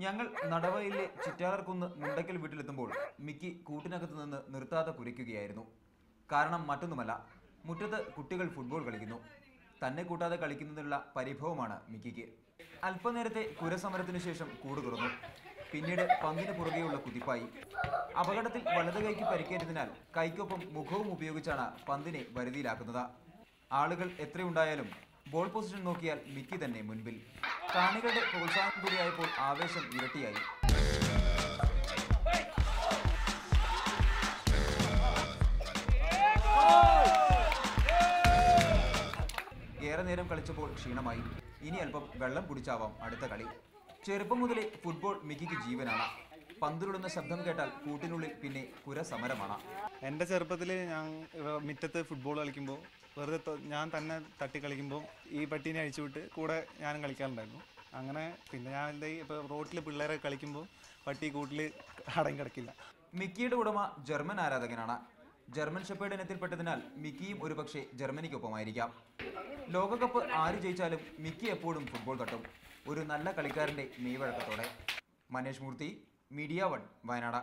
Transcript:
ഞങ്ങൾ നടവയിലെ ചിറ്റാളർക്കുന്ന് മുണ്ടക്കൽ വീട്ടിലെത്തുമ്പോൾ മിക്കി കൂട്ടിനകത്ത് നിന്ന് നിർത്താതെ കുരയ്ക്കുകയായിരുന്നു. കാരണം മറ്റൊന്നുമല്ല, മുറ്റത്ത് കുട്ടികൾ ഫുട്ബോൾ കളിക്കുന്നു. തന്നെ കൂട്ടാതെ കളിക്കുന്നതിനുള്ള പരിഭവമാണ് മിക്കിക്ക്. അല്പനേരത്തെ കുരസമരത്തിനു ശേഷം കൂട് തുറന്നു. പിന്നീട് പന്തിന് പുറകെയുള്ള കുതിപ്പായി. അപകടത്തിൽ വലത് കൈക്ക് പരിക്കേറ്റതിനാൽ കൈക്കൊപ്പം മുഖവും ഉപയോഗിച്ചാണ് പന്തിനെ വരുതിയിലാക്കുന്നത്. ആളുകൾ എത്രയുണ്ടായാലും ബോൾ പൊസിഷൻ നോക്കിയാൽ മിക്കി തന്നെ മുൻപിൽ. കാണികളുടെ പ്രോത്സാഹനം കൂടിയായപ്പോൾ ആവേശം ഇരട്ടിയായി. ഏറെ നേരം കളിച്ചപ്പോൾ ക്ഷീണമായി. ഇനി അല്പം വെള്ളം കുടിച്ചാവാം അടുത്ത കളി. ചെറുപ്പം മുതലേ ഫുട്ബോൾ മിക്കിക്ക് ജീവനാണ്. പന്തിലുടുന്ന ശബ്ദം കേട്ടാൽ കൂട്ടിനുള്ളിൽ പിന്നെ കുരസമരമാണ്. എൻ്റെ ചെറുപ്പത്തിൽ ഞാൻ മുറ്റത്ത് ഫുട്ബോൾ കളിക്കുമ്പോൾ വെറുതെ ഞാൻ തന്നെ തട്ടി കളിക്കുമ്പോൾ ഈ പട്ടീനെ അഴിച്ചുവിട്ട് കൂടെ ഞാനും കളിക്കാറുണ്ടായിരുന്നു. അങ്ങനെ പിന്നെ ഞാൻ ഇപ്പോൾ റോട്ടിൽ പിള്ളേരെ കളിക്കുമ്പോൾ പട്ടി കൂട്ടിൽ അടങ്ങി കിടക്കില്ല. മിക്കിയുടെ ഉടമ ജർമ്മൻ ആരാധകനാണ്. ജർമ്മൻ ഷെപ്പേർഡ് ഇനത്തിൽപ്പെട്ടതിനാൽ മിക്കിയും ഒരുപക്ഷെ ജർമ്മനിക്കൊപ്പമായിരിക്കാം. ലോകകപ്പ് ആര് ജയിച്ചാലും മിക്കി എപ്പോഴും ഫുട്ബോൾ തട്ടും, ഒരു നല്ല കളിക്കാരൻ്റെ മെയ്വഴക്കത്തോടെ. മനേഷ് മൂർത്തി, മീഡിയ 1, വയനാട്.